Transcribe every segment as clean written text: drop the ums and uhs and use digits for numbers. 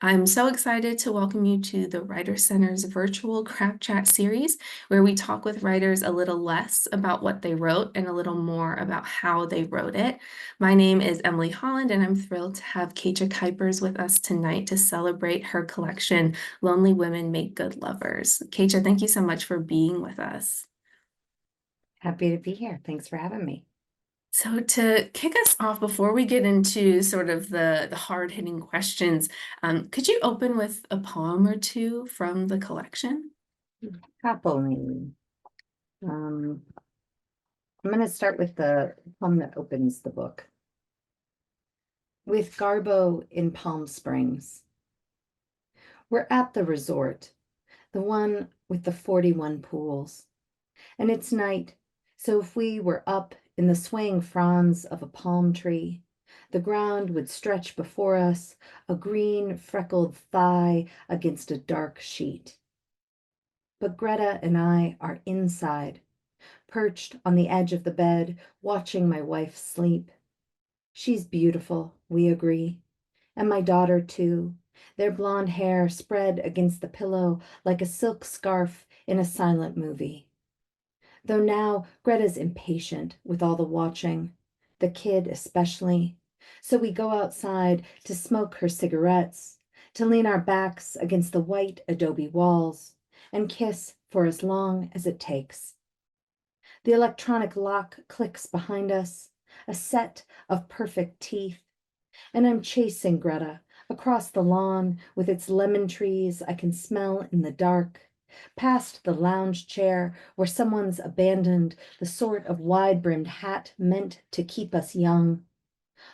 I'm so excited to welcome you to the Writer Center's virtual Craft Chat series, where we talk with writers a little less about what they wrote and a little more about how they wrote it. My name is Emily Holland, and I'm thrilled to have Keetje Kuipers with us tonight to celebrate her collection, Lonely Women Make Good Lovers. Keetje, thank you so much for being with us. Happy to be here. Thanks for having me. So to kick us off, before we get into sort of the hard-hitting questions, could you open with a poem or two from the collection? Happily. I'm going to start with the poem that opens the book. With Garbo in Palm Springs. We're at the resort, the one with the 41 pools. And it's night, so if we were up in the swaying fronds of a palm tree, the ground would stretch before us, a green freckled thigh against a dark sheet. But Greta and I are inside, perched on the edge of the bed, watching my wife sleep. She's beautiful, we agree, and my daughter too, their blonde hair spread against the pillow like a silk scarf in a silent movie. Though now Greta's impatient with all the watching, the kid especially, so we go outside to smoke her cigarettes, to lean our backs against the white adobe walls, and kiss for as long as it takes. The electronic lock clicks behind us, a set of perfect teeth, and I'm chasing Greta across the lawn with its lemon trees I can smell in the dark, past the lounge chair where someone's abandoned the sort of wide-brimmed hat meant to keep us young,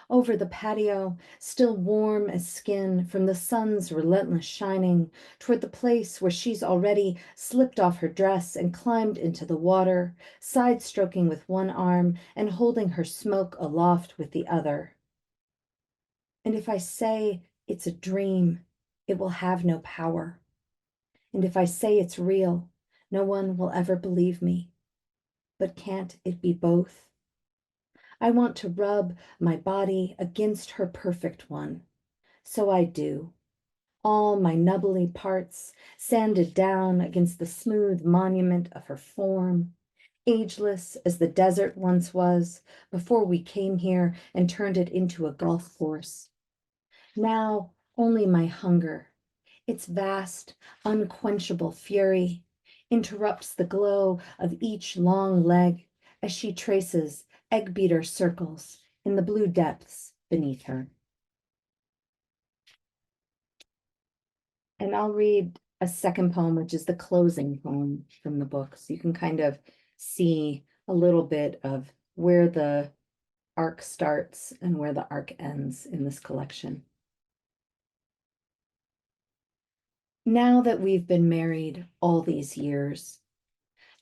over the patio, still warm as skin from the sun's relentless shining, toward the place where she's already slipped off her dress and climbed into the water, side-stroking with one arm and holding her smoke aloft with the other. And if I say it's a dream, it will have no power. And if I say it's real, no one will ever believe me. But can't it be both? I want to rub my body against her perfect one. So I do. All my nubbly parts sanded down against the smooth monument of her form, ageless as the desert once was before we came here and turned it into a golf course. Now only my hunger, its vast, unquenchable fury, interrupts the glow of each long leg as she traces egg-beater circles in the blue depths beneath her. And I'll read a second poem, which is the closing poem from the book. So you can kind of see a little bit of where the arc starts and where the arc ends in this collection. Now that we've been married all these years,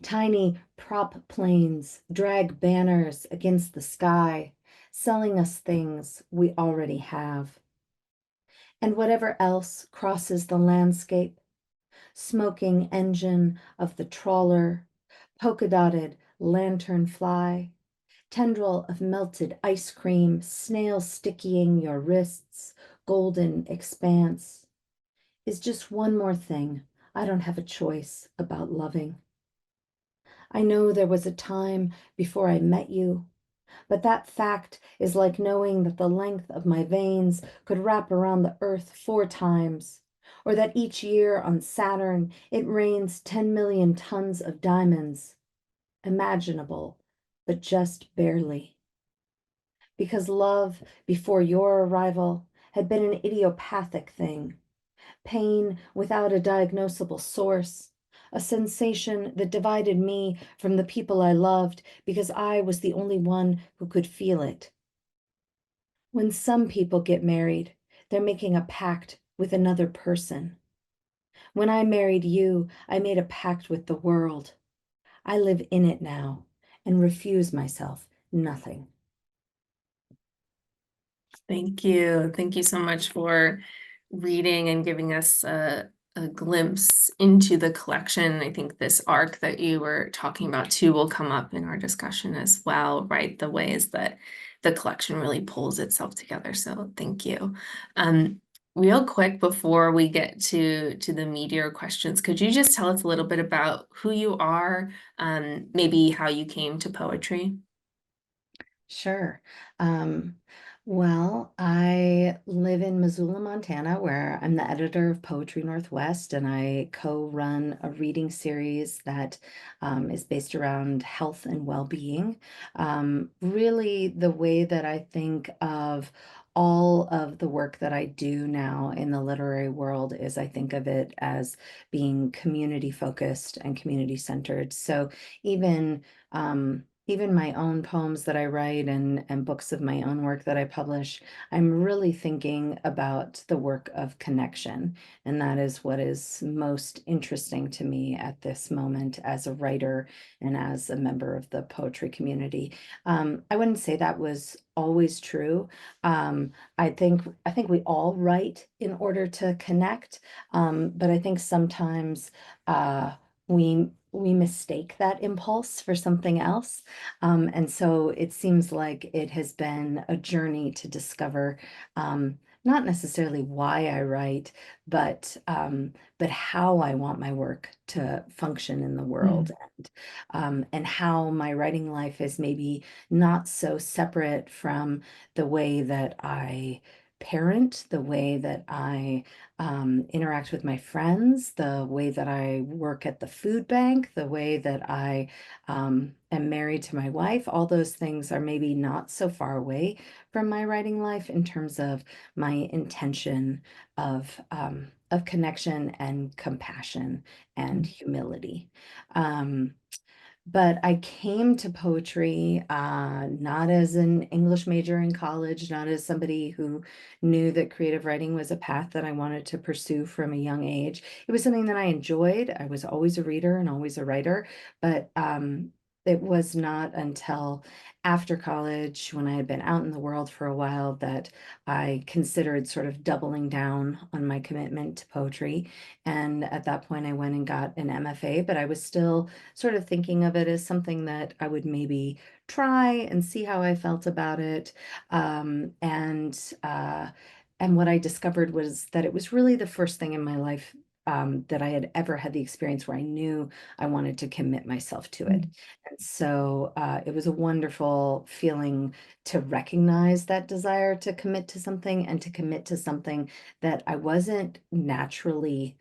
tiny prop planes drag banners against the sky, selling us things we already have. And whatever else crosses the landscape, smoking engine of the trawler, polka-dotted lantern fly, tendril of melted ice cream, snail stickying your wrists, golden expanse, is just one more thing I don't have a choice about loving. I know there was a time before I met you, but that fact is like knowing that the length of my veins could wrap around the earth 4 times, or that each year on Saturn it rains 10 million tons of diamonds. Imaginable, but just barely. Because love before your arrival had been an idiopathic thing, pain without a diagnosable source, a sensation that divided me from the people I loved because I was the only one who could feel it. When some people get married, they're making a pact with another person. When I married you, I made a pact with the world. I live in it now and refuse myself nothing. Thank you. Thank you so much for reading and giving us a glimpse into the collection. I think this arc that you were talking about too will come up in our discussion as well, right? The ways that the collection really pulls itself together. So thank you. real quick before we get to the meatier questions, could you just tell us a little bit about who you are, maybe how you came to poetry? Sure. Um, well, I live in Missoula, Montana, where I'm the editor of Poetry Northwest, and I co-run a reading series that is based around health and well-being. Really, the way that I think of all of the work that I do now in the literary world is I think of it as being community focused and community centered. So even even my own poems that I write and books of my own work that I publish, I'm really thinking about the work of connection. And that is what is most interesting to me at this moment as a writer and as a member of the poetry community. I wouldn't say that was always true. I think we all write in order to connect, but I think sometimes we mistake that impulse for something else. And so it seems like it has been a journey to discover not necessarily why I write, but how I want my work to function in the world, and how my writing life is maybe not so separate from the way that I parent, the way that I interact with my friends, the way that I work at the food bank, the way that I am married to my wife. All those things are maybe not so far away from my writing life in terms of my intention of connection and compassion and humility. Um, but I came to poetry not as an English major in college, not as somebody who knew that creative writing was a path that I wanted to pursue from a young age. It was something that I enjoyed. I was always a reader and always a writer, but it was not until after college, when I had been out in the world for a while, that I considered sort of doubling down on my commitment to poetry. And at that point, I went and got an MFA, but I was still sort of thinking of it as something that I would maybe try and see how I felt about it. Um, and uh, and what I discovered was that it was really the first thing in my life that I had ever had the experience where I knew I wanted to commit myself to it. And so it was a wonderful feeling to recognize that desire to commit to something and to commit to something that I wasn't naturally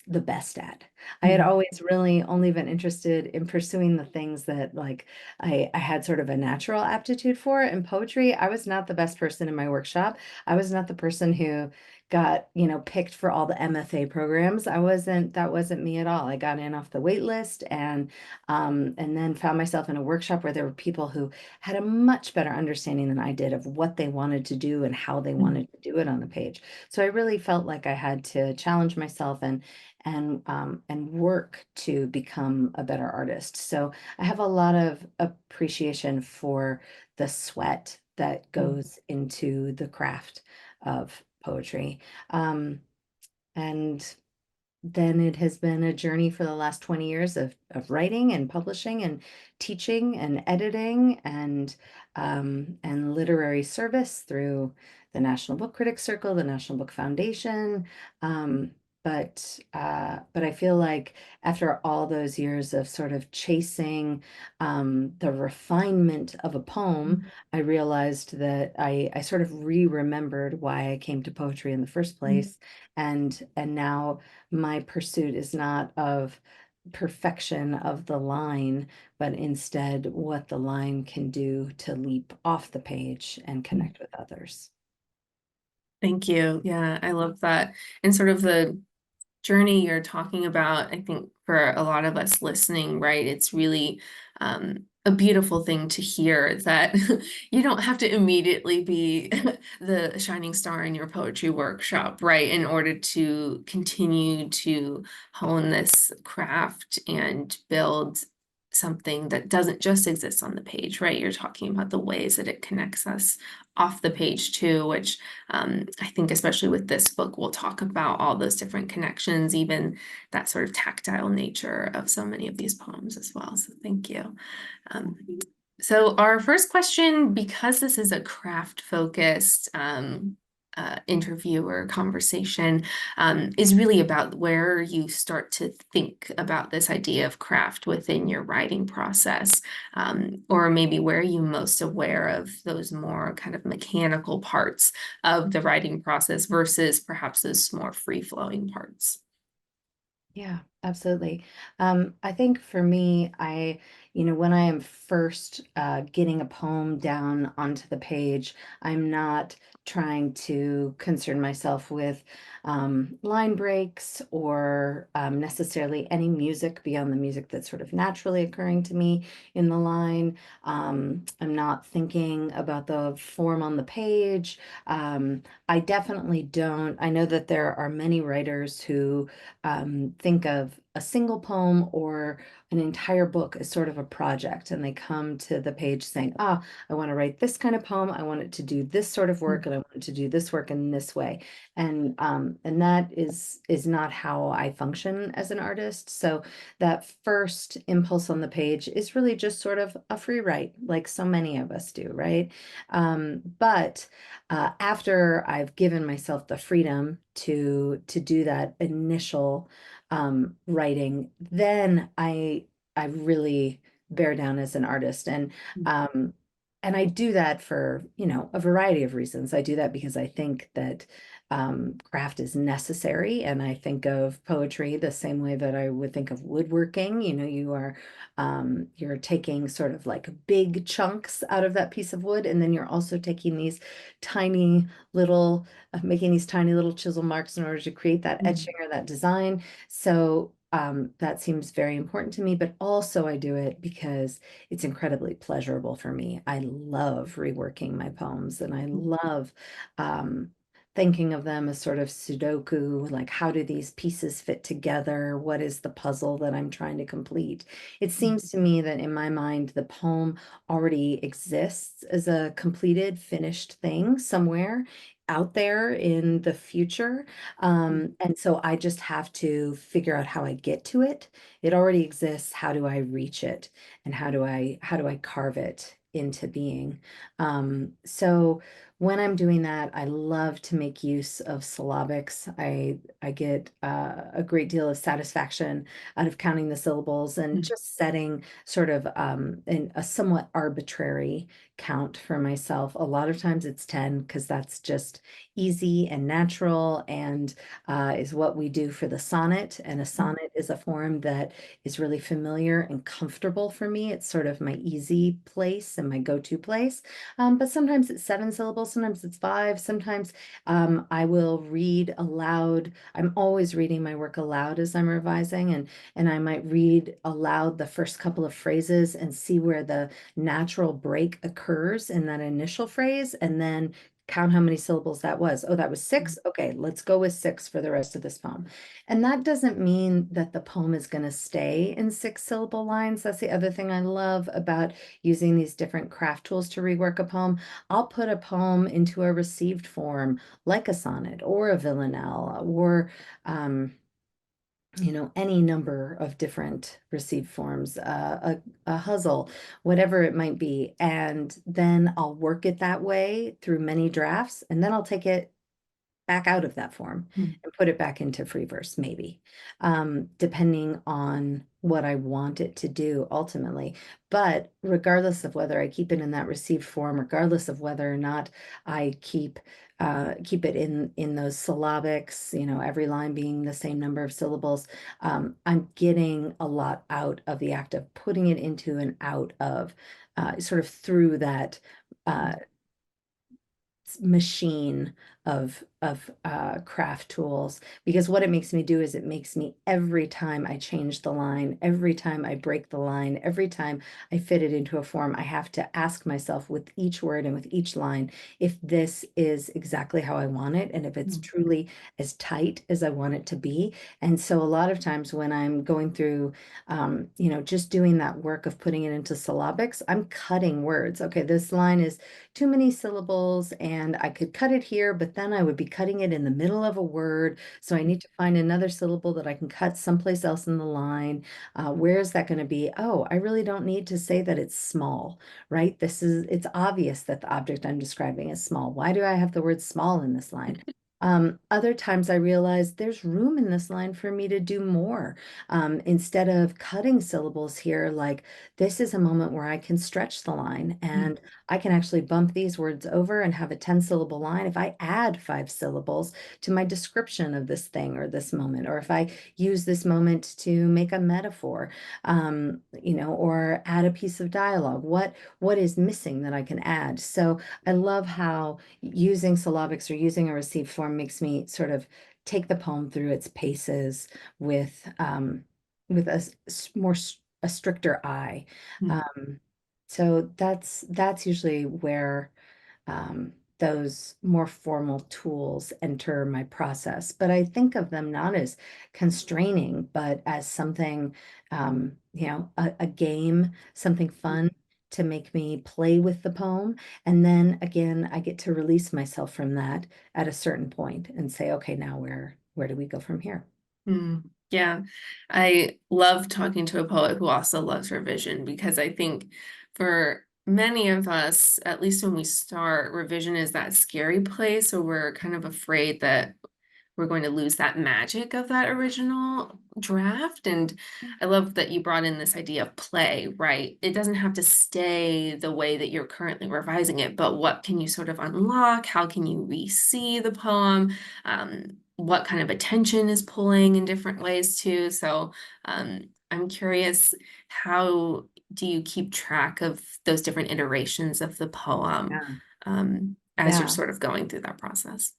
the best at. I had Mhm. always really only been interested in pursuing the things that like I had sort of a natural aptitude for. In poetry, I was not the best person in my workshop. I was not the person who got, picked for all the MFA programs. That wasn't me at all. I got in off the wait list and then found myself in a workshop where there were people who had a much better understanding than I did of what they wanted to do and how they wanted to do it on the page. So I really felt like I had to challenge myself and work to become a better artist. So I have a lot of appreciation for the sweat that goes into the craft of poetry. Um, and then it has been a journey for the last 20 years of writing and publishing and teaching and editing and literary service through the National Book Critics Circle, the National Book Foundation. Um, but I feel like after all those years of sort of chasing the refinement of a poem, I realized that I sort of re-remembered why I came to poetry in the first place. And now my pursuit is not of perfection of the line, but instead what the line can do to leap off the page and connect with others. Thank you. Yeah, I love that. And sort of the journey you're talking about, I think for a lot of us listening, right, it's really a beautiful thing to hear that you don't have to immediately be the shining star in your poetry workshop, right, in order to continue to hone this craft and build something that doesn't just exist on the page, right? You're talking about the ways that it connects us off the page too, which I think especially with this book, we'll talk about all those different connections, even that sort of tactile nature of so many of these poems as well. So thank you. Um, so our first question, because this is a craft focused interview or conversation is really about where you start to think about this idea of craft within your writing process, or maybe where are you most aware of those more kind of mechanical parts of the writing process versus perhaps those more free-flowing parts. Yeah, absolutely. I think for me, when I am first getting a poem down onto the page, I'm not trying to concern myself with line breaks or necessarily any music beyond the music that's sort of naturally occurring to me in the line. I'm not thinking about the form on the page. I definitely don't. I know that there are many writers who think of a single poem or an entire book as sort of a project, and they come to the page saying, I want to write this kind of poem. I want it to do this sort of work, and I want it to do this work in this way. And that is not how I function as an artist. So that first impulse on the page is really just sort of a free write, like so many of us do, right? But after I've given myself the freedom to do that initial writing, then I really bear down as an artist. Um, and I do that for, a variety of reasons. I do that because I think that craft is necessary. And I think of poetry the same way that I would think of woodworking. You're taking sort of like big chunks out of that piece of wood, and then you're also taking these tiny little, making these tiny little chisel marks in order to create that etching or that design. So that seems very important to me, but also I do it because it's incredibly pleasurable for me. I love reworking my poems, and I love um, thinking of them as sort of Sudoku, like how do these pieces fit together? What is the puzzle that I'm trying to complete? It seems to me that in my mind, the poem already exists as a completed, finished thing somewhere out there in the future. And so I just have to figure out how I get to it. It already exists. How do I reach it? And how do I carve it into being? So when I'm doing that, I love to make use of syllabics. I get a great deal of satisfaction out of counting the syllables and just setting sort of a somewhat arbitrary count for myself. A lot of times it's 10 because that's just easy and natural and is what we do for the sonnet. And a sonnet is a form that is really familiar and comfortable for me. It's sort of my easy place and my go-to place. But sometimes it's 7 syllables, sometimes it's 5, sometimes I will read aloud. I'm always reading my work aloud as I'm revising, and I might read aloud the first couple of phrases and see where the natural break occurs in that initial phrase, and then count how many syllables that was. Oh, that was 6. Okay, let's go with 6 for the rest of this poem. And that doesn't mean that the poem is going to stay in 6-syllable lines. That's the other thing I love about using these different craft tools to rework a poem. I'll put a poem into a received form like a sonnet or a villanelle or any number of different received forms, a hustle, whatever it might be. And then I'll work it that way through many drafts, and then I'll take it back out of that form Mm. and put it back into free verse, maybe, depending on what I want it to do ultimately. But regardless of whether I keep it in that received form, regardless of whether or not I keep it in those syllabics, every line being the same number of syllables, I'm getting a lot out of the act of putting it into and out of, sort of through that machine of craft tools, because what it makes me do is it makes me, every time I change the line, every time I break the line, every time I fit it into a form, I have to ask myself with each word and with each line if this is exactly how I want it and if it's truly as tight as I want it to be. And so a lot of times when I'm going through just doing that work of putting it into syllabics, I'm cutting words. Okay, this line is too many syllables and I could cut it here, but then I would be cutting it in the middle of a word. So I need to find another syllable that I can cut someplace else in the line. Where is that going to be? Oh, I really don't need to say that it's small, right? It's obvious that the object I'm describing is small. Why do I have the word small in this line? Other times I realize there's room in this line for me to do more. Instead of cutting syllables here, like this is a moment where I can stretch the line and I can actually bump these words over and have a 10-syllable line if I add 5 syllables to my description of this thing or this moment, or if I use this moment to make a metaphor, or add a piece of dialogue. What is missing that I can add? So I love how using syllabics or using a received form makes me sort of take the poem through its paces with a stricter eye. Mm. So that's usually where those more formal tools enter my process. But I think of them not as constraining, but as something, a game, something fun to make me play with the poem. And then again, I get to release myself from that at a certain point and say, okay, now where do we go from here? Yeah, I love talking to a poet who also loves revision because I think for many of us, at least when we start, revision is that scary place where we're kind of afraid that we're going to lose that magic of that original draft. And I love that you brought in this idea of play, right? It doesn't have to stay the way that you're currently revising it, but what can you sort of unlock? How can you re-see the poem? What kind of attention is pulling in different ways too? So I'm curious, how do you keep track of those different iterations of the poem Yeah. as you're Yeah. sort of going through that process?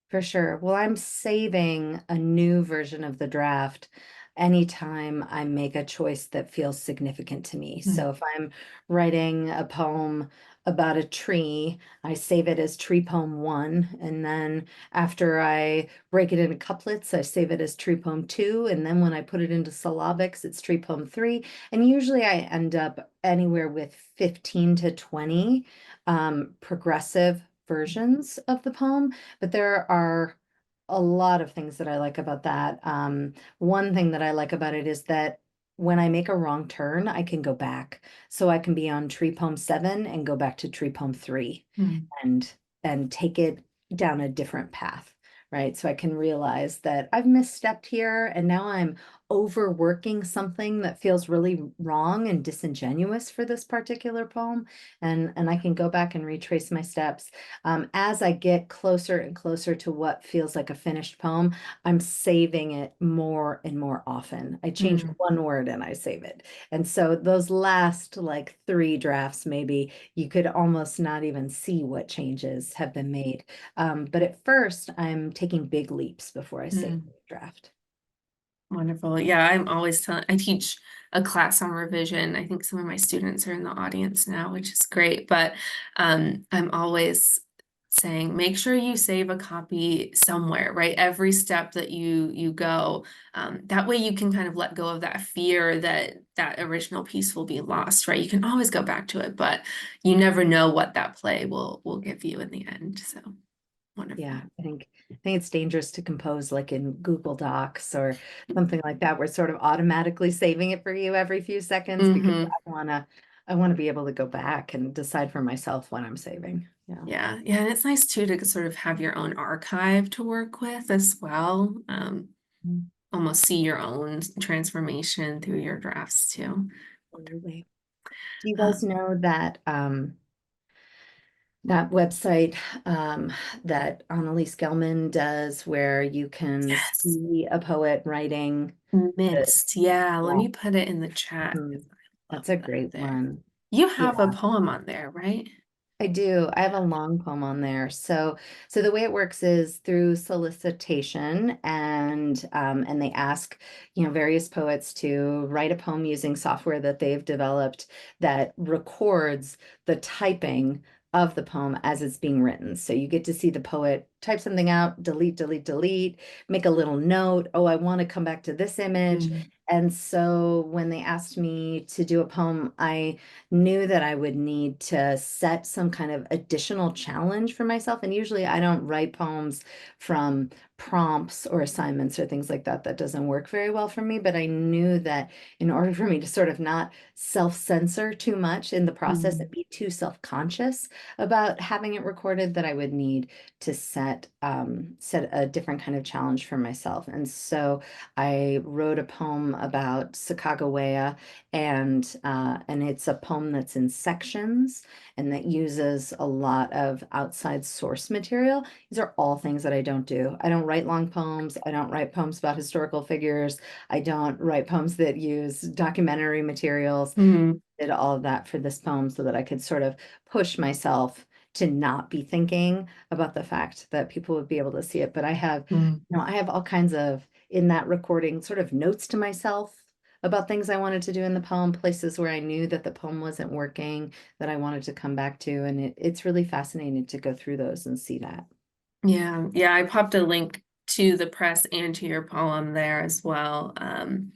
For sure. Well, I'm saving a new version of the draft anytime I make a choice that feels significant to me. So if I'm writing a poem about a tree, I save it as tree poem 1. And then after I break it into couplets, I save it as tree poem 2. And then when I put it into syllabics, it's tree poem 3. And usually I end up anywhere with 15 to 20 progressive versions of the poem. But there are a lot of things that I like about that. One thing that I like about it is that when I make a wrong turn, I can go back. So I can be on tree poem 7 and go back to tree poem 3 Mm. and take it down a different path, right? So I can realize that I've misstepped here and now I'm overworking something that feels really wrong and disingenuous for this particular poem. And I can go back and retrace my steps. As I get closer and closer to what feels like a finished poem, I'm saving it more and more often. I change Mm. one word and I save it. And so those last like 3 drafts, maybe you could almost not even see what changes have been made. But at first, I'm taking big leaps before I save Mm. the draft. Wonderful. Yeah, I'm always telling, I teach a class on revision. I think some of my students are in the audience now, which is great, but I'm always saying make sure you save a copy somewhere, right? Every step that you go, that way you can kind of let go of that fear that that original piece will be lost, right? You can always go back to it, but you never know what that play will give you in the end. So wonderful. Yeah, I think it's dangerous to compose like in Google Docs or something like that. We're sort of automatically saving it for you every few seconds because Hmm. I wanna be able to go back and decide for myself when I'm saving. Yeah. Yeah, yeah, and it's nice too to sort of have your own archive to work with as well. Mm, Almost see your own transformation through your drafts too. absolutely. Do you guys Um, know that that website that Annalise Gelman does where you can yes, see a poet writing the, mixed. Yeah, let yeah, me put it in the chat mhm. because I love That's a that great there. one. You Yeah, have a poem on there, right? I do. I have a long poem on there. So the way it works is through solicitation, and they ask, various poets to write a poem using software that they've developed that records the typing of the poem as it's being written. So you get to see the poet type something out, delete, delete, delete, make a little note. Oh, I want to come back to this image. Mm. And so when they asked me to do a poem, I knew that I would need to set some kind of additional challenge for myself. And usually I don't write poems from prompts or assignments or things like that. That doesn't work very well for me. But I knew that in order for me to sort of not self-censor too much in the process and Mm. be too self-conscious about having it recorded, that I would need to set a different kind of challenge for myself. And so I wrote a poem about Sacagawea, and it's a poem that's in sections and that uses a lot of outside source material. These are all things that I don't do. I don't write long poems. I don't write poems about historical figures. I don't write poems that use documentary materials. Mm. Did all of that for this poem so that I could sort of push myself to not be thinking about the fact that people would be able to see it. But Mm. I have all kinds of, in that recording, sort of notes to myself about things I wanted to do in the poem, places where I knew that the poem wasn't working, that I wanted to come back to. And it's really fascinating to go through those and see that. Yeah, yeah, I popped a link to the press and to your poem there as well. And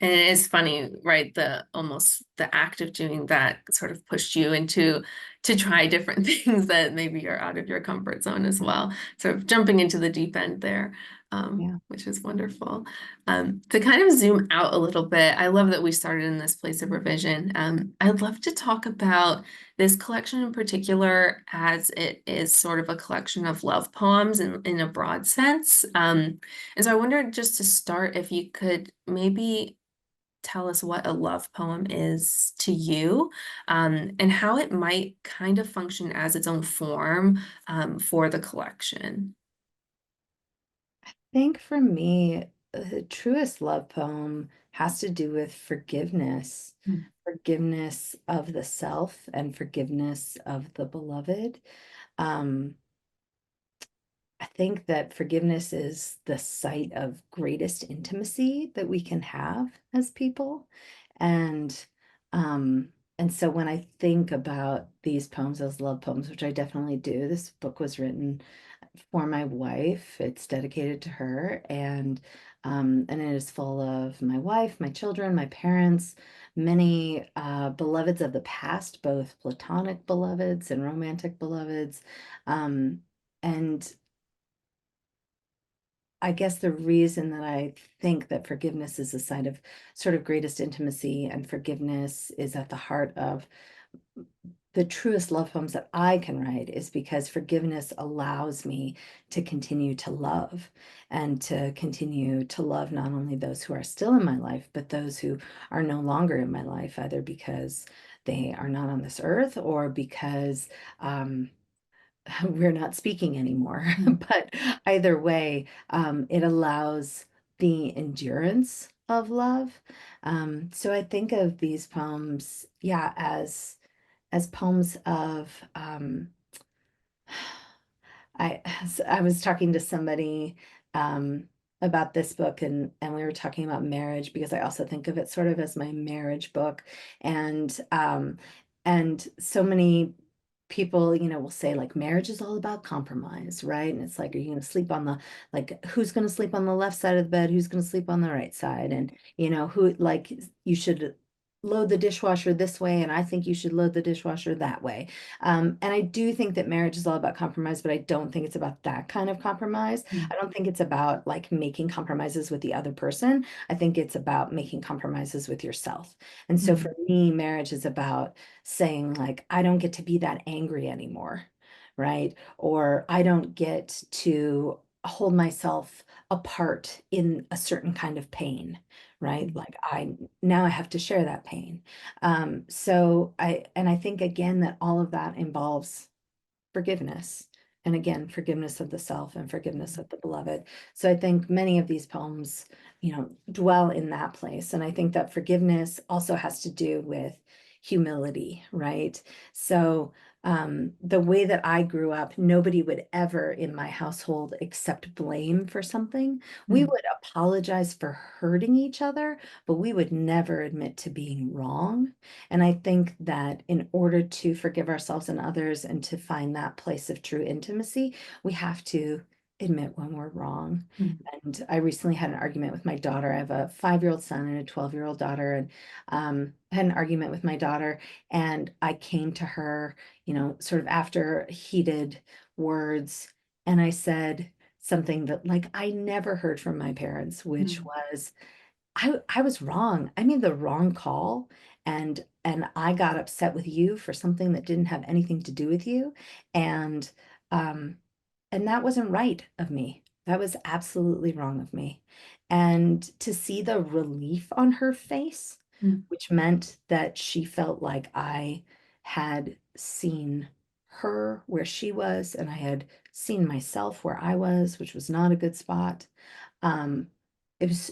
it is funny, right? The almost the act of doing that sort of pushed you into to try different things that maybe are out of your comfort zone as well. Sort of jumping into the deep end there, Yeah. which is wonderful. To kind of zoom out a little bit, I love that we started in this place of revision. I'd love to talk about this collection in particular, as it is sort of a collection of love poems in a broad sense. And so I wondered, just to start, if you could maybe tell us what a love poem is to you, and how it might kind of function as its own form, for the collection. I think for me, the truest love poem has to do with forgiveness, Mm. forgiveness of the self and forgiveness of the beloved. Um, I think that forgiveness is the site of greatest intimacy that we can have as people. And um, and so when I think about these poems as love poems, which I definitely do, this book was written for my wife. It's dedicated to her, and it is full of my wife, my children, my parents, many beloveds of the past, both platonic beloveds and romantic beloveds. And I guess the reason that I think that forgiveness is a sign of sort of greatest intimacy, and forgiveness is at the heart of the truest love poems that I can write, is because forgiveness allows me to continue to love, and to continue to love not only those who are still in my life, but those who are no longer in my life, either because they are not on this earth, or because um, we're not speaking anymore. Mm. But either way, it allows the endurance of love. So I think of these poems, yeah, as poems of I was talking to somebody about this book, and we were talking about marriage, because I also think of it sort of as my marriage book. And um and so many people, will say, like, marriage is all about compromise, right? And it's like, are you going to sleep on the, like, who's going to sleep on the left side of the bed, who's going to sleep on the right side, and who, like, you should load the dishwasher this way, and I think you should load the dishwasher that way. And I do think that marriage is all about compromise, but I don't think it's about that kind of compromise. Mm. I don't think it's about, like, making compromises with the other person. I think it's about making compromises with yourself. And so Mm. for me, marriage is about saying, like, I don't get to be that angry anymore, right? Or I don't get to hold myself apart in a certain kind of pain, right? Mm. Like, I have to share that pain. And I think, again, that all of that involves forgiveness. And again, forgiveness of the self and forgiveness of the beloved. So I think many of these poems, dwell in that place. And I think that forgiveness also has to do with humility, right? So the way that I grew up, nobody would ever in my household accept blame for something. We Mm, would apologize for hurting each other, but we would never admit to being wrong. And I think that in order to forgive ourselves and others and to find that place of true intimacy, we have to admit when we're wrong. mm, And I recently had an argument with my daughter. I have a 5-year-old son and a 12-year-old daughter, and I had an argument with my daughter, and I came to her, sort of after heated words. And I said something that like I never heard from my parents, which mm, was, I was wrong. I made the wrong call, and I got upset with you for something that didn't have anything to do with you. And um and that wasn't right of me. That was absolutely wrong of me. And to see the relief on her face, mm, which meant that she felt like I had seen her where she was, and I had seen myself where I was, which was not a good spot. Um,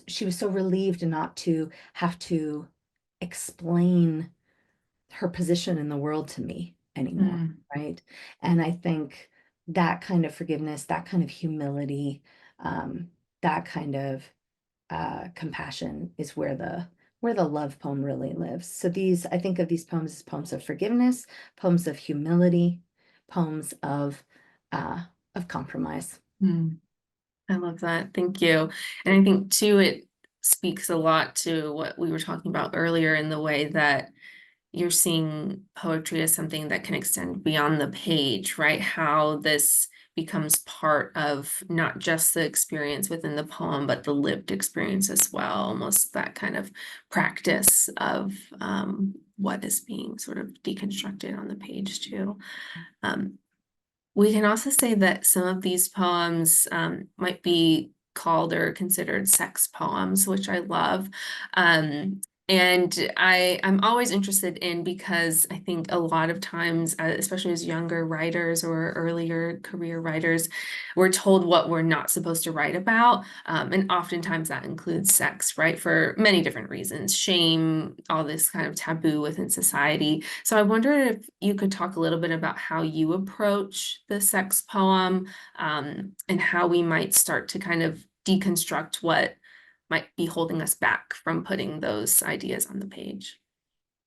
she was so relieved not to have to explain her position in the world to me anymore, mm, right? And I think that kind of forgiveness, that kind of humility, that kind of compassion is where the love poem really lives. So I think of these poems as poems of forgiveness, poems of humility, poems uh, of compromise. mm. I love that. Thank you. And I think too, it speaks a lot to what we were talking about earlier in the way that you're seeing poetry as something that can extend beyond the page, right? How this becomes part of not just the experience within the poem, but the lived experience as well. Almost that kind of practice of what is being sort of deconstructed on the page too. Um, we can also say that some of these poems might be called or considered sex poems, which I love. And I'm always interested in because I think a lot of times, especially as younger writers or earlier career writers, we're told what we're not supposed to write about. And oftentimes that includes sex, right? For many different reasons, shame, all this kind of taboo within society. So I wonder if you could talk a little bit about how you approach the sex poem, and how we might start to kind of deconstruct what might be holding us back from putting those ideas on the page.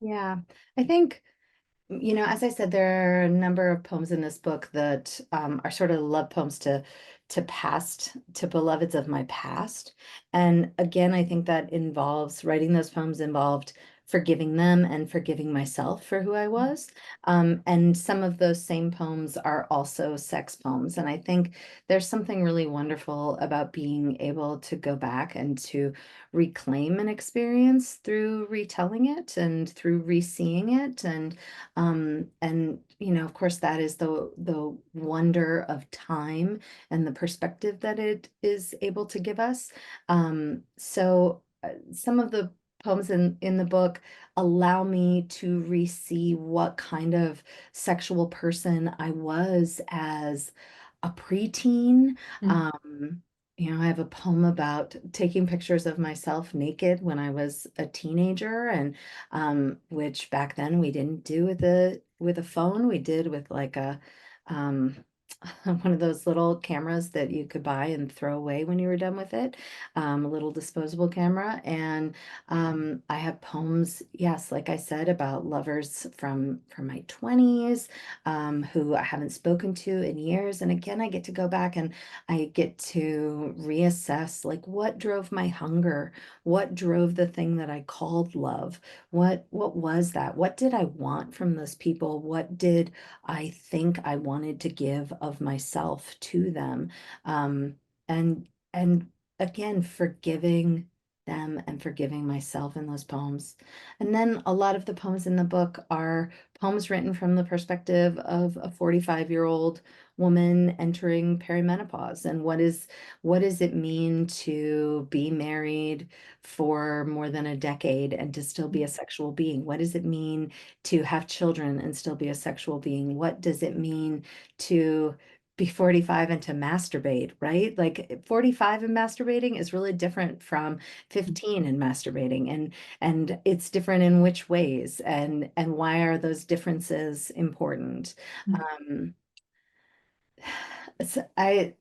Yeah, I think, as I said, there are a number of poems in this book that are sort of love poems to beloveds of my past. And again, I think that involves writing those poems involved forgiving them and forgiving myself for who I was. And some of those same poems are also sex poems. And I think there's something really wonderful about being able to go back and to reclaim an experience through retelling it and through re-seeing it. And of course, that is the wonder of time and the perspective that it is able to give us. So some of the poems in the book allow me to re-see what kind of sexual person I was as a preteen. Mm, Um, I have a poem about taking pictures of myself naked when I was a teenager, and which back then we didn't do with a phone. We did with like a um, one of those little cameras that you could buy and throw away when you were done with it, a little disposable camera. And I have poems, yes, like I said, about lovers from my 20s, who I haven't spoken to in years. And again, I get to go back and I get to reassess like what drove my hunger, what drove the thing that I called love, what was that? What did I want from those people? What did I think I wanted to give of myself to them? Um, and again, forgiving them and forgiving myself in those poems. And then a lot of the poems in the book are poems written from the perspective of a 45-year-old woman entering perimenopause, and what does it mean to be married for more than a decade and to still be a sexual being? What does it mean to have children and still be a sexual being? What does it mean to be 45 and to masturbate, right? Like 45 and masturbating is really different from 15 and masturbating, and it's different in which ways, and why are those differences important? Um, so I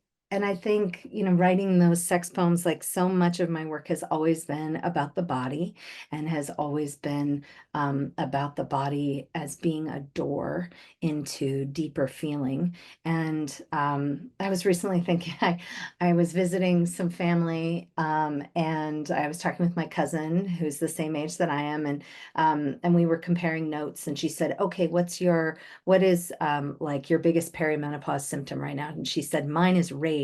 think, writing those sex poems, like so much of my work has always been about the body and has always been about the body as being a door into deeper feeling. And I was recently thinking, I was visiting some family, and I was talking with my cousin who's the same age that I am, and we were comparing notes, and she said, okay, what is like your biggest perimenopause symptom right now? And she said, mine is rage.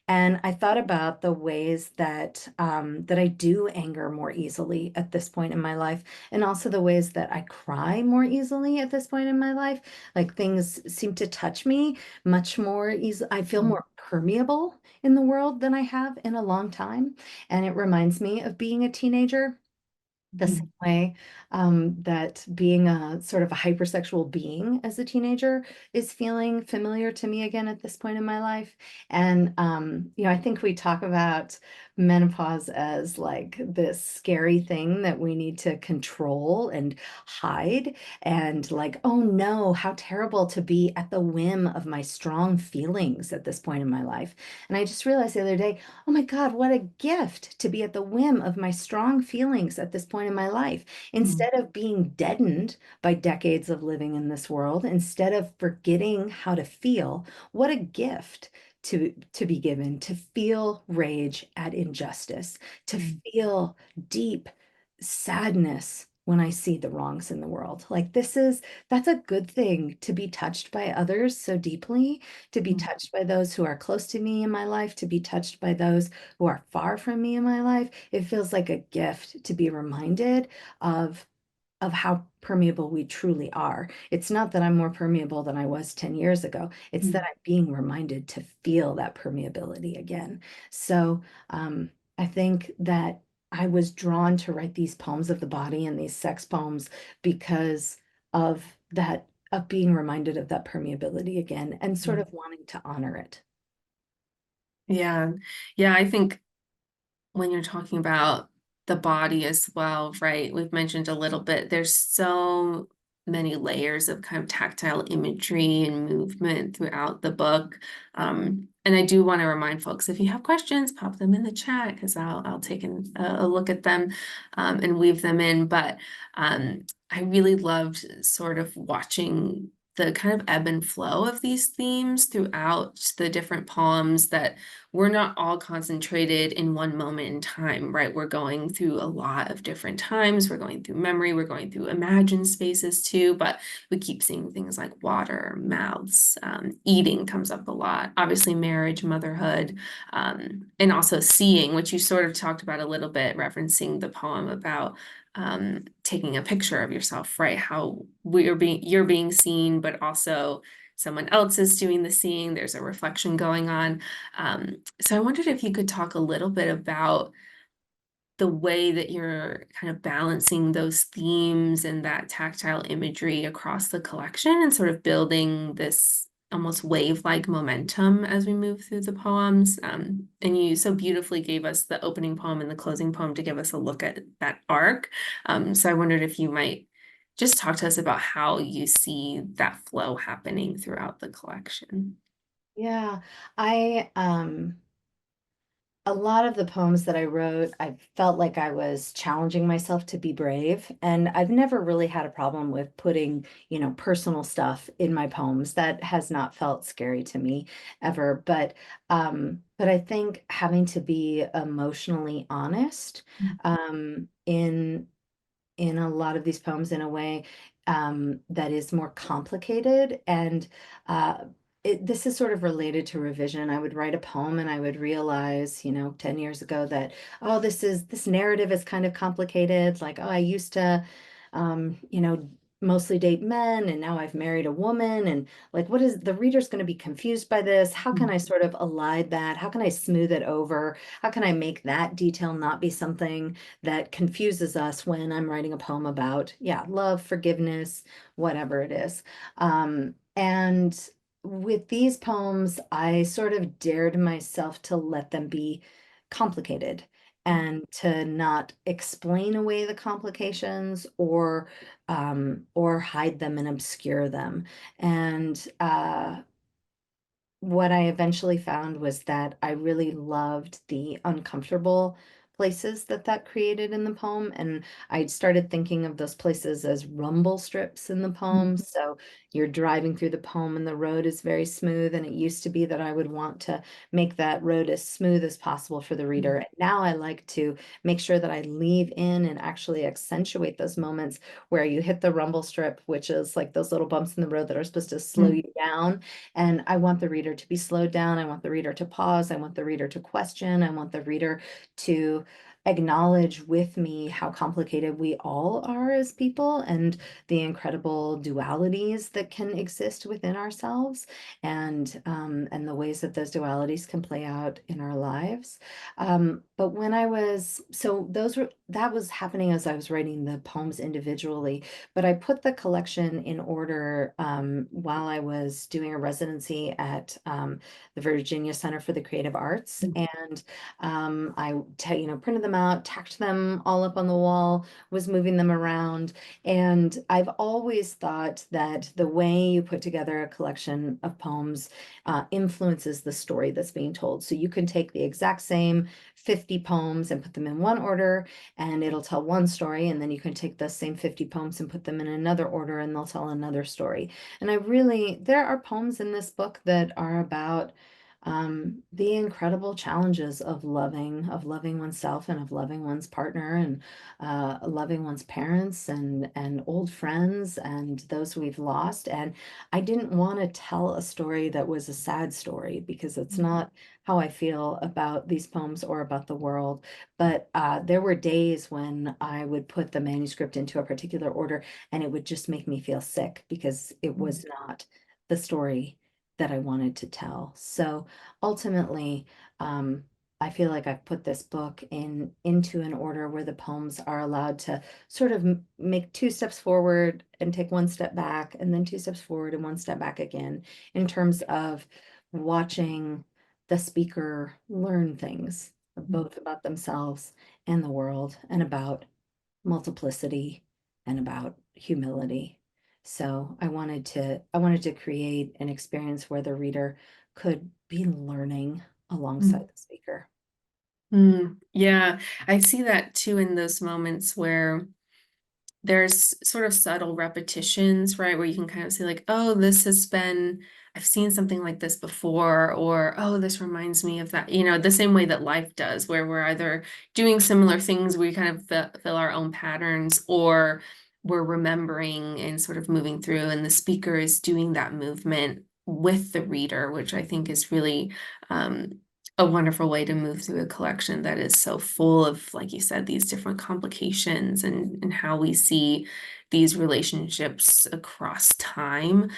And I thought about the ways that I do anger more easily at this point in my life, and also the ways that I cry more easily at this point in my life. Like things seem to touch me much more easily. I feel more permeable in the world than I have in a long time. And it reminds me of being a teenager, the Mhm. same way that being a sort of a hypersexual being as a teenager is feeling familiar to me again at this point in my life. And, I think we talk about menopause as like this scary thing that we need to control and hide. And like, oh no, how terrible to be at the whim of my strong feelings at this point in my life. And I just realized the other day, oh my God, what a gift to be at the whim of my strong feelings at this point in my life. Mhm. Instead of being deadened by decades of living in this world, instead of forgetting how to feel, what a gift to be given, to feel rage at injustice, to Mhm. feel deep sadness when I see the wrongs in the world. Like that's a good thing, to be touched by others so deeply, to be Mhm. touched by those who are close to me in my life, to be touched by those who are far from me in my life. It feels like a gift to be reminded of how permeable we truly are. It's not that I'm more permeable than I was 10 years ago. It's that Mhm. I'm being reminded to feel that permeability again. So I think that I was drawn to write these poems of the body and these sex poems because of that, of being reminded of that permeability again and sort Mhm. of wanting to honor it. Yeah. Yeah, I think when you're talking about the body as well, right? We've mentioned a little bit, there's so many layers of kind of tactile imagery and movement throughout the book. And I do want to remind folks, if you have questions, pop them in the chat because I'll take a look at them and weave them in. But I really loved sort of watching the kind of ebb and flow of these themes throughout the different poems, that we're not all concentrated in one moment in time, right? We're going through a lot of different times. We're going through memory, we're going through imagined spaces too, but we keep seeing things like water, mouths, eating comes up a lot. Obviously, marriage, motherhood, and also seeing, which you sort of talked about a little bit, referencing the poem about taking a picture of yourself, right? How you're being seen, but also someone else is doing the seeing. There's a reflection going on. So I wondered if you could talk a little bit about the way that you're kind of balancing those themes and that tactile imagery across the collection and sort of building this almost wave-like momentum as we move through the poems. And you so beautifully gave us the opening poem and the closing poem to give us a look at that arc. So I wondered if you might just talk to us about how you see that flow happening throughout the collection. Yeah, I a lot of the poems that I wrote, I felt like I was challenging myself to be brave. And I've never really had a problem with putting, personal stuff in my poems. That has not felt scary to me ever. But I think having to be emotionally honest in a lot of these poems in a way that is more complicated. And uh, this is sort of related to revision. I would write a poem and I would realize, 10 years ago that, oh, this narrative is kind of complicated. Like, oh, I used to, mostly date men and now I've married a woman. And like, what is the reader's going to be confused by this? How can I sort of elide that? How can I smooth it over? How can I make that detail not be something that confuses us when I'm writing a poem about, yeah, love, forgiveness, whatever it is. And with these poems, I sort of dared myself to let them be complicated and to not explain away the complications or hide them and obscure them. And what I eventually found was that I really loved the uncomfortable places that that created in the poem. And I started thinking of those places as rumble strips in the poem. So you're driving through the poem and the road is very smooth. And it used to be that I would want to make that road as smooth as possible for the reader. And now I like to make sure that I leave in and actually accentuate those moments where you hit the rumble strip, which is like those little bumps in the road that are supposed to slow you down. And I want the reader to be slowed down. I want the reader to pause. I want the reader to question. I want the reader to acknowledge with me how complicated we all are as people and the incredible dualities that can exist within ourselves and the ways that those dualities can play out in our lives. But when I was so those were that was happening as I was writing the poems individually, but I put the collection in order while I was doing a residency at the Virginia Center for the Creative Arts, and printed them out, tacked them all up on the wall, was moving them around, and I've always thought that the way you put together a collection of poems influences the story that's being told. So you can take the exact same 50 poems and put them in one order and it'll tell one story, and then you can take those same 50 poems and put them in another order and they'll tell another story. And there are poems in this book that are about the incredible challenges of loving oneself and of loving one's partner and loving one's parents and old friends and those we've lost. And I didn't want to tell a story that was a sad story because it's not how I feel about these poems or about the world. But there were days when I would put the manuscript into a particular order and it would just make me feel sick because it was not the story that I wanted to tell. So ultimately, I feel like I've put this book into an order where the poems are allowed to sort of make two steps forward and take one step back, and then two steps forward and one step back again, in terms of watching the speaker learn things, both about themselves and the world, and about multiplicity and about humility. So I wanted to create an experience where the reader could be learning alongside the speaker. Yeah, I see that too in those moments where there's sort of subtle repetitions, right? Where you can kind of see like, oh, I've seen something like this before, or oh, this reminds me of that, the same way that life does, where we're either doing similar things, we kind of fill our own patterns, or we're remembering and sort of moving through, and the speaker is doing that movement with the reader, which I think is really a wonderful way to move through a collection that is so full of, like you said, these different complications and how we see these relationships across time.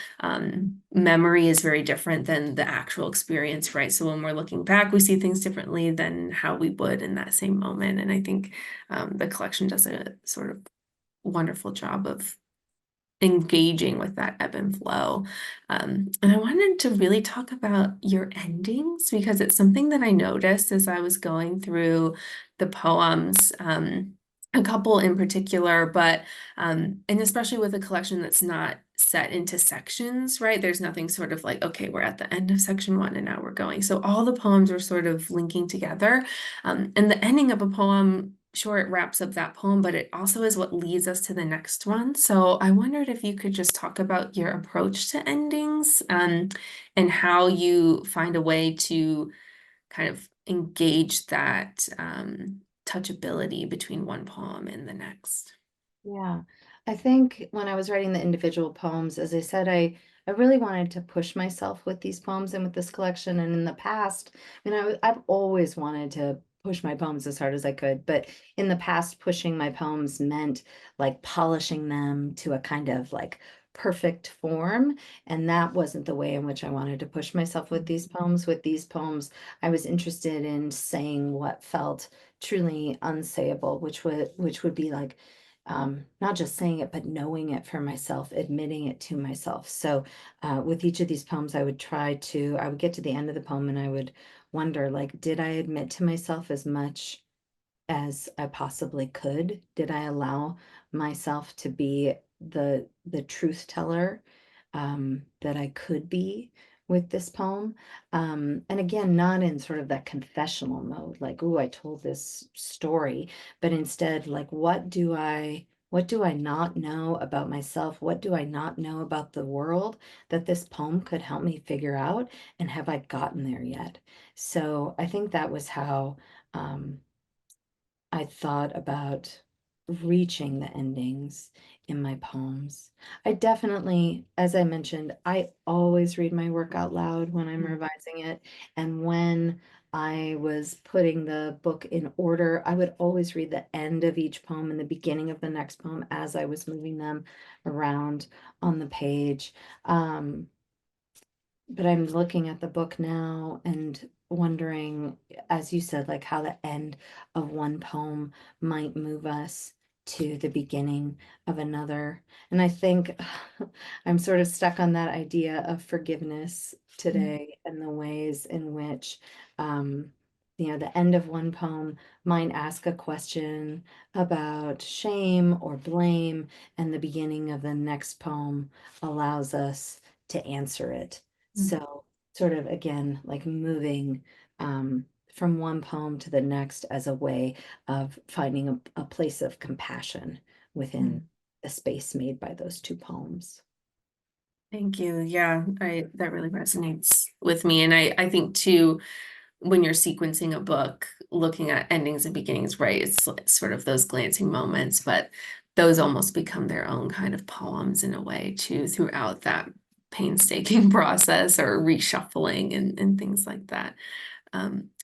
Memory is very different than the actual experience, right? So when we're looking back, we see things differently than how we would in that same moment. And I think the collection does a sort of wonderful job of engaging with that ebb and flow. And I wanted to really talk about your endings because it's something that I noticed as I was going through the poems, a couple in particular, but and especially with a collection that's not set into sections, right? There's nothing sort of like, okay, we're at the end of section one and now we're going. So all the poems are sort of linking together. And the ending of a poem, sure, it wraps up that poem, but it also is what leads us to the next one. So I wondered if you could just talk about your approach to endings, and how you find a way to kind of engage that touchability between one poem and the next. Yeah, I think when I was writing the individual poems, as I said, I really wanted to push myself with these poems and with this collection. And in the past, I've always wanted to push my poems as hard as I could, but in the past, pushing my poems meant like polishing them to a kind of like perfect form. And that wasn't the way in which I wanted to push myself with these poems. With these poems, I was interested in saying what felt truly unsayable, which would be like not just saying it, but knowing it for myself, admitting it to myself. So with each of these poems, I would get to the end of the poem and I would wonder, like, did I admit to myself as much as I possibly could? Did I allow myself to be the truth teller that I could be with this poem? And again, not in sort of that confessional mode, like, oh, I told this story, but instead, like, what do I not know about myself? What do I not know about the world that this poem could help me figure out? And have I gotten there yet? So I think that was how I thought about reaching the endings in my poems. I definitely, as I mentioned, I always read my work out loud when I'm revising it. And when I was putting the book in order, I would always read the end of each poem and the beginning of the next poem as I was moving them around on the page. But I'm looking at the book now and wondering, as you said, like how the end of one poem might move us to the beginning of another. And I think I'm sort of stuck on that idea of forgiveness today and the ways in which, the end of one poem might ask a question about shame or blame, and the beginning of the next poem allows us to answer it. So sort of again, like moving from one poem to the next as a way of finding a place of compassion within the space made by those two poems. Thank you. Yeah, I that really resonates with me. And I think too, when you're sequencing a book, looking at endings and beginnings, right? It's sort of those glancing moments, but those almost become their own kind of poems in a way too, throughout that painstaking process or reshuffling and things like that.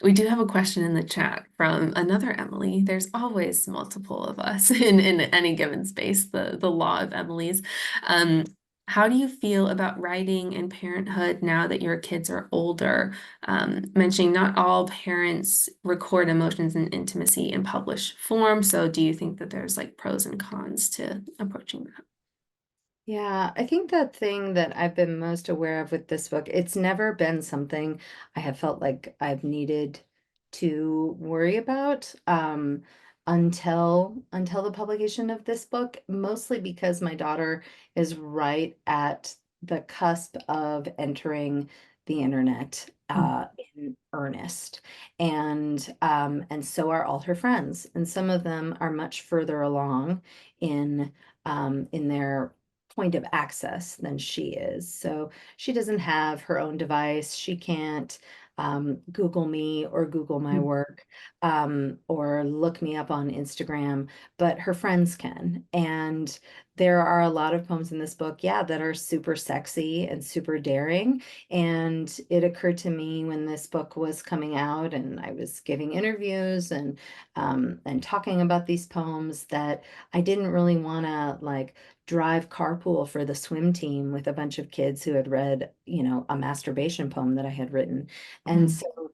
We do have a question in the chat from another Emily. There's always multiple of us in any given space, the law of Emily's. Um, how do you feel about writing and parenthood now that your kids are older? Mentioning not all parents record emotions and intimacy in published form. So do you think that there's like pros and cons to approaching that? Yeah, I think the thing that I've been most aware of with this book, it's never been something I have felt like I've needed to worry about until the publication of this book, mostly because my daughter is right at the cusp of entering the internet in earnest. And so are all her friends. And some of them are much further along in their point of access than she is. So she doesn't have her own device. She can't Google me or Google my work or look me up on Instagram, but her friends can. And there are a lot of poems in this book, yeah, that are super sexy and super daring. And it occurred to me when this book was coming out and I was giving interviews and talking about these poems that I didn't really want to like drive carpool for the swim team with a bunch of kids who had read, a masturbation poem that I had written. And so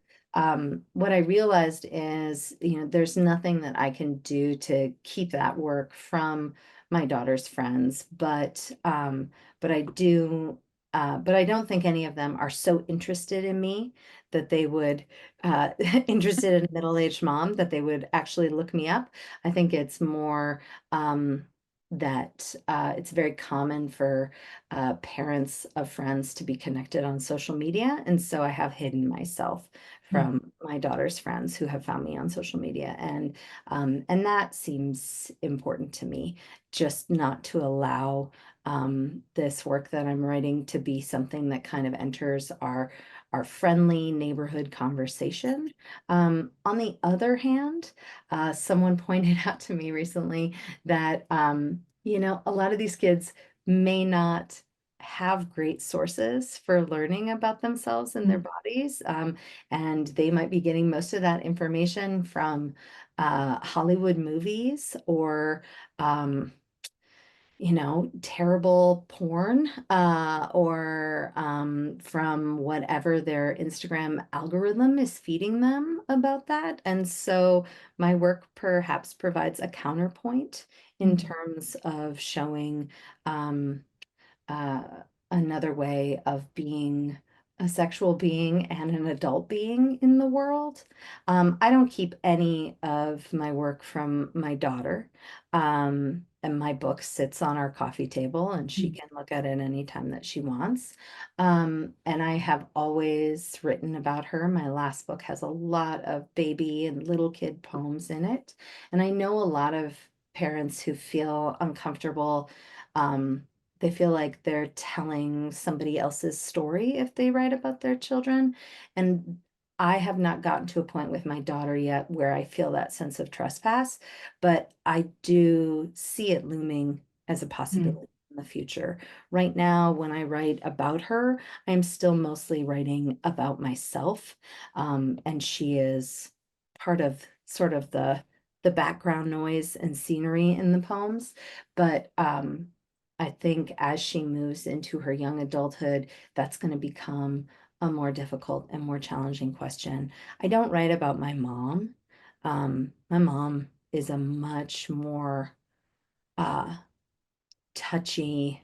what I realized is, there's nothing that I can do to keep that work from my daughter's friends, but I do, but I don't think any of them are so interested in me that they would, interested in a middle-aged mom, that they would actually look me up. I think it's more, that it's very common for parents of friends to be connected on social media. And so I have hidden myself from my daughter's friends who have found me on social media. And that seems important to me, just not to allow this work that I'm writing to be something that kind of enters our friendly neighborhood conversation. On the other hand, someone pointed out to me recently that, a lot of these kids may not have great sources for learning about themselves and their bodies. And they might be getting most of that information from Hollywood movies or terrible porn or from whatever their Instagram algorithm is feeding them about that. And so my work perhaps provides a counterpoint in Mm, terms of showing um, uh, another way of being a sexual being and an adult being in the world. I don't keep any of my work from my daughter. And my book sits on our coffee table and she mm, can look at it anytime that she wants. And I have always written about her. My last book has a lot of baby and little kid poems in it. And I know a lot of parents who feel uncomfortable. They feel like they're telling somebody else's story if they write about their children. And I have not gotten to a point with my daughter yet where I feel that sense of trespass, but I do see it looming as a mm, possibility in the future. Right now, when I write about her, I'm still mostly writing about myself. And she is part of sort of the background noise and scenery in the poems. But I think as she moves into her young adulthood, that's going to become a more difficult and more challenging question. I don't write about my mom. My mom is a much more uh, touchy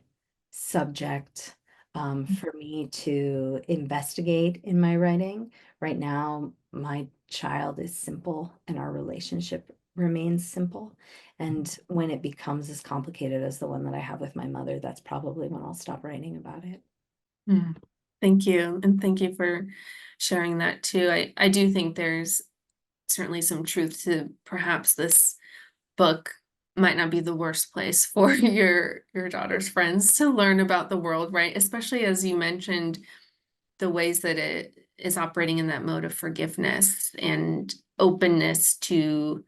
subject for me to investigate in my writing. Right now, my child is simple and our relationship remains simple. And when it becomes as complicated as the one that I have with my mother, that's probably when I'll stop writing about it. mm. Thank you. And thank you for sharing that too. I do think there's certainly some truth to perhaps this book might not be the worst place for your daughter's friends to learn about the world, right? Especially as you mentioned the ways that it is operating in that mode of forgiveness and openness to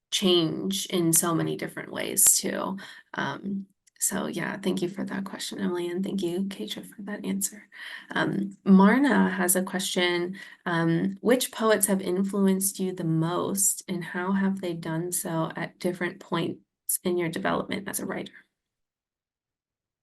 change in so many different ways too. Um, so yeah, thank you for that question, Emily, and thank you, Keisha, for that answer. Marna has a question. Which poets have influenced you the most, and how have they done so at different points in your development as a writer?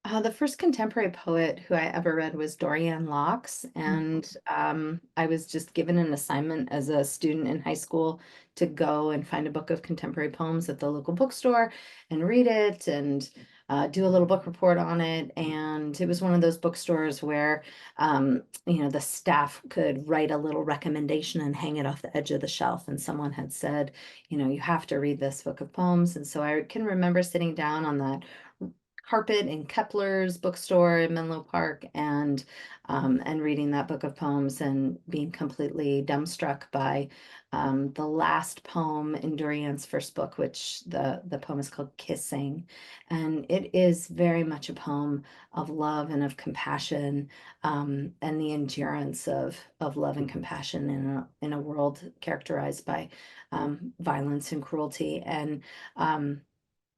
The first contemporary poet who I ever read was Dorian Laux, Mm, and I was just given an assignment as a student in high school to go and find a book of contemporary poems at the local bookstore and read it and do a little book report on it. And it was one of those bookstores where, the staff could write a little recommendation and hang it off the edge of the shelf. And someone had said, you have to read this book of poems. And so I can remember sitting down on that carpet in Kepler's bookstore in Menlo Park and reading that book of poems and being completely dumbstruck by the last poem in Dorian's first book, which the poem is called Kissing. And it is very much a poem of love and of compassion and the endurance of love and compassion in a world characterized by violence and cruelty. And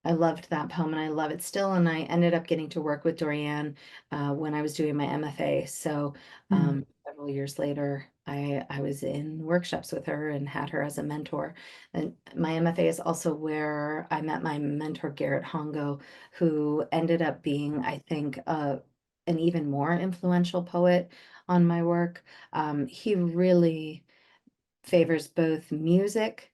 I loved that poem and I love it still. And I ended up getting to work with Dorian when I was doing my MFA. So mm, several years later, I was in workshops with her and had her as a mentor. And my MFA is also where I met my mentor, Garrett Hongo, who ended up being, I think, an even more influential poet on my work. He really favors both music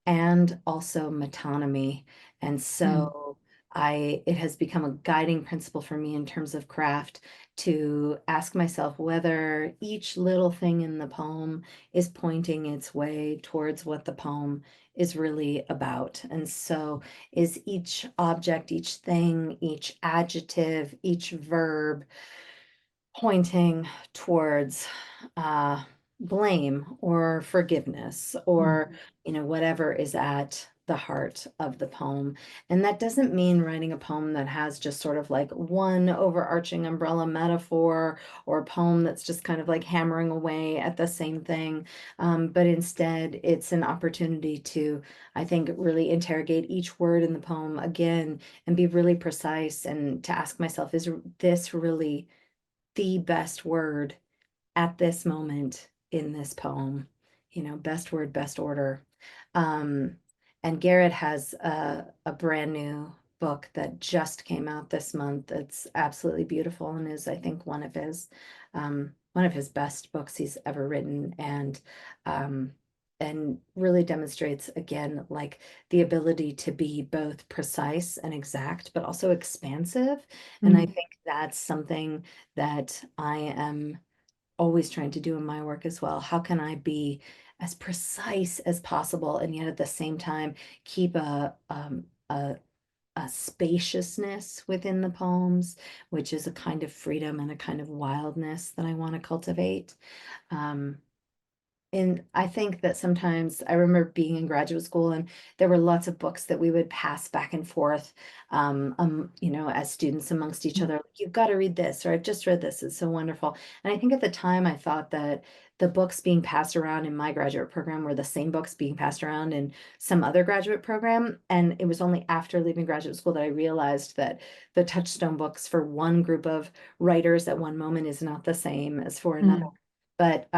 and also metonymy. And mm, so it has become a guiding principle for me in terms of craft to ask myself whether each little thing in the poem is pointing its way towards what the poem is really about. And so is each object, each thing, each adjective, each verb pointing towards uh, blame or forgiveness mm, or whatever is at the heart of the poem. And that doesn't mean writing a poem that has just sort of like one overarching umbrella metaphor or a poem that's just kind of like hammering away at the same thing. But instead, it's an opportunity to, I think, really interrogate each word in the poem again and be really precise and to ask myself, is this really the best word at this moment in this poem? Best word, best order. Um, and Garrett has a brand new book that just came out this month. It's absolutely beautiful and is, I think, one of his best books he's ever written, um, and really demonstrates again like the ability to be both precise and exact, but also expansive. And I Mm, think that's something that I am always trying to do in my work as well. How can I be as precise as possible and yet at the same time keep a spaciousness within the poems, which is a kind of freedom and a kind of wildness that I want to cultivate. Um, and I think that sometimes I remember being in graduate school and there were lots of books that we would pass back and forth, as students amongst each other. You've got to read this, or I've just read this. It's so wonderful. And I think at the time I thought that the books being passed around in my graduate program were the same books being passed around in some other graduate program. And it was only after leaving graduate school that I realized that the touchstone books for one group of writers at one moment is not the same as for another. mm, But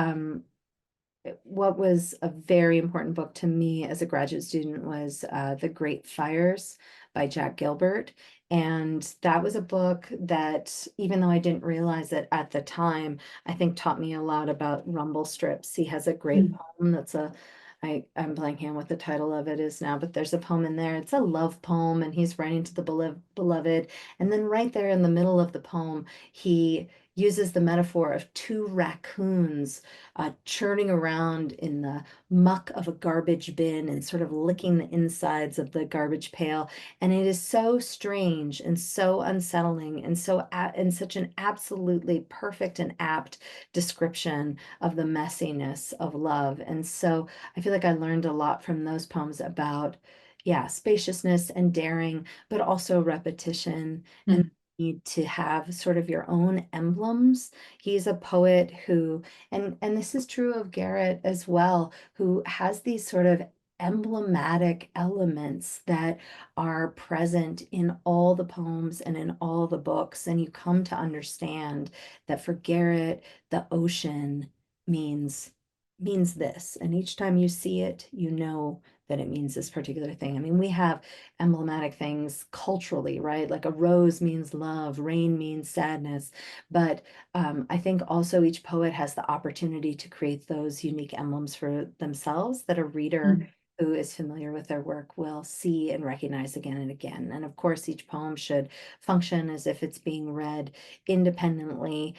what was a very important book to me as a graduate student was The Great Fires by Jack Gilbert. And that was a book that, even though I didn't realize it at the time, I think taught me a lot about rumble strips. He has a great mm, poem that's I'm blanking on what the title of it is now, but there's a poem in there. It's a love poem, and he's writing to the beloved. And then right there in the middle of the poem, he uses the metaphor of two raccoons churning around in the muck of a garbage bin and sort of licking the insides of the garbage pail. And it is so strange and so unsettling and and such an absolutely perfect and apt description of the messiness of love. And so I feel like I learned a lot from those poems about, yeah, spaciousness and daring, but also repetition and mm, need to have sort of your own emblems. He's a poet who, and this is true of Garrett as well, who has these sort of emblematic elements that are present in all the poems and in all the books. And you come to understand that for Garrett, the ocean means means this. And each time you see it, you know that it means this particular thing. I mean, we have emblematic things culturally, right? Like a rose means love, rain means sadness. But I think also each poet has the opportunity to create those unique emblems for themselves that a reader mm, who is familiar with their work will see and recognize again and again. And of course, each poem should function as if it's being read independently,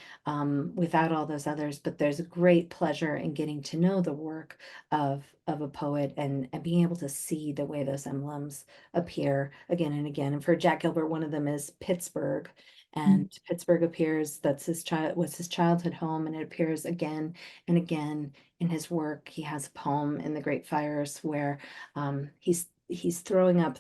without all those others. But there's a great pleasure in getting to know the work of a poet and being able to see the way those emblems appear again and again. And for Jack Gilbert, one of them is Pittsburgh. mm, And Pittsburgh appears, that's was his childhood home, and it appears again and again in his work. He has a poem in The Great Fires where he's throwing up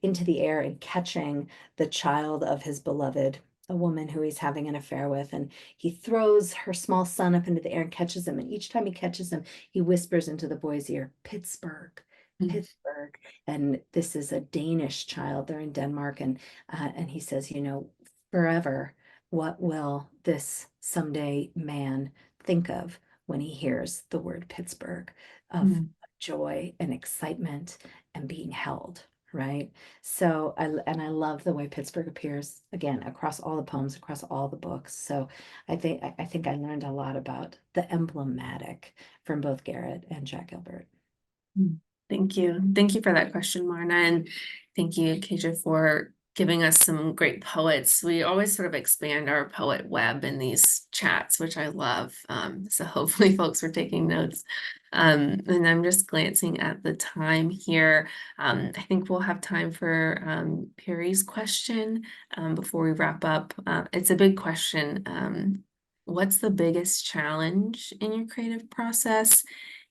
into the air and catching the child of his beloved, a woman who he's having an affair with, and he throws her small son up into the air and catches him. And each time he catches him, he whispers into the boy's ear, Pittsburgh, mm, Pittsburgh. And this is a Danish child. They're in Denmark, and he says, forever, what will this someday man think of when he hears the word Pittsburgh, of mm, joy and excitement and being held, right? So I love the way Pittsburgh appears again across all the poems, across all the books. So I think I learned a lot about the emblematic from both Garrett and Jack Gilbert. mm. Thank you. Thank you for that question, Marna. And thank you, Keija, for giving us some great poets. We always sort of expand our poet web in these chats, which I love. So hopefully folks are taking notes. And I'm just glancing at the time here. I think we'll have time for Perry's question before we wrap up. It's a big question. What's the biggest challenge in your creative process?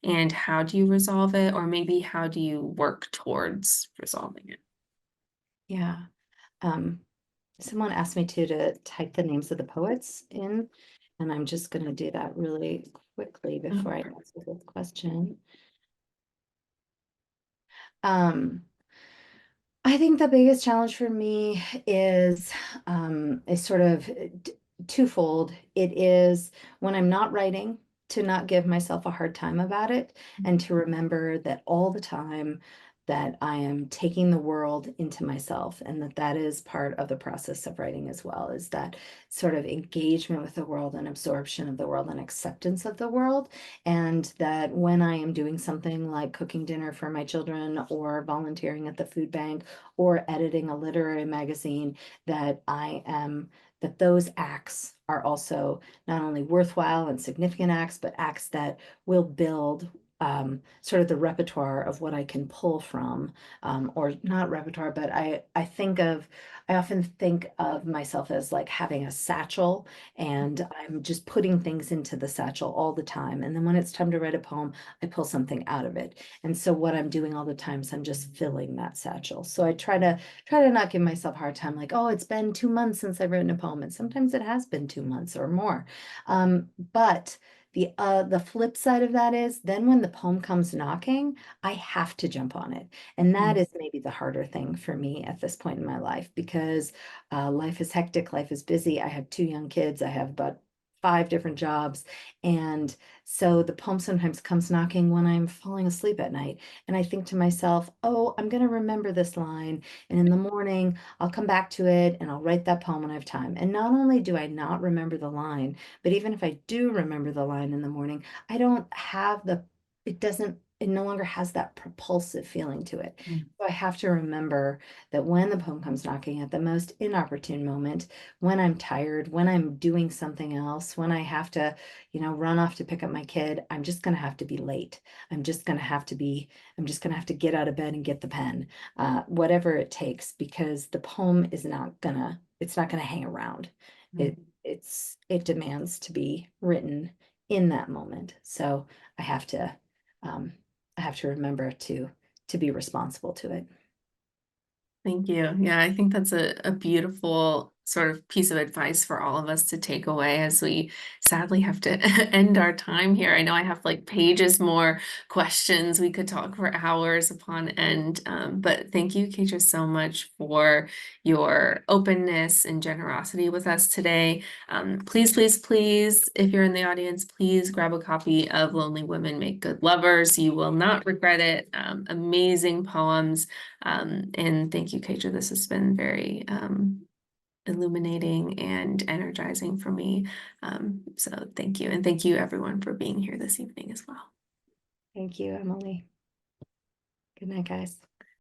And how do you resolve it? Or maybe how do you work towards resolving it? Yeah. Um, Someone asked me to type the names of the poets in, and I'm just going to do that really quickly Oh, before I answer this question. Um, I think the biggest challenge for me is sort of twofold. It is when I'm not writing, to not give myself a hard time about it and to remember that all the time that I am taking the world into myself, and that is part of the process of writing as well, is that sort of engagement with the world and absorption of the world and acceptance of the world. And that when I am doing something like cooking dinner for my children or volunteering at the food bank or editing a literary magazine, that those acts are also not only worthwhile and significant acts, but acts that will build sort of the repertoire of what I can pull from, or not repertoire, but I often think of myself as like having a satchel, and I'm just putting things into the satchel all the time. And then when it's time to write a poem, I pull something out of it. And so what I'm doing all the time is I'm just filling that satchel. So I try to not give myself a hard time, like, oh, it's been 2 months since I've written a poem. And sometimes it has been 2 months or more. But the flip side of that is then when the poem comes knocking, I have to jump on it. And that is maybe the harder thing for me at this point in my life, because life is hectic, life is busy. I have 2 young kids, I have about 5 different jobs. And so the poem sometimes comes knocking when I'm falling asleep at night. And I think to myself, oh, I'm going to remember this line. And in the morning, I'll come back to it and I'll write that poem when I have time. And not only do I not remember the line, but even if I do remember the line in the morning, I don't have it no longer has that propulsive feeling to it. Mm. So I have to remember that when the poem comes knocking at the most inopportune moment, when I'm tired, when I'm doing something else, when I have to, run off to pick up my kid, I'm just going to have to be late. I'm just going to have to get out of bed and get the pen, whatever it takes, because the poem it's not going to hang around. Mm. It, it demands to be written in that moment. So I have to, um, I have to remember to be responsible to it. Thank you. Yeah, I think that's a beautiful sort of piece of advice for all of us to take away as we sadly have to end our time here. I know I have like pages more questions. We could talk for hours upon end. But thank you, Keetje, so much for your openness and generosity with us today. Please, please, please, if you're in the audience, please grab a copy of Lonely Women Make Good Lovers. You will not regret it. Amazing poems. And thank you, Keitra. This has been very illuminating and energizing for me. So thank you. And thank you everyone for being here this evening as well. Thank you, Emily. Good night, guys.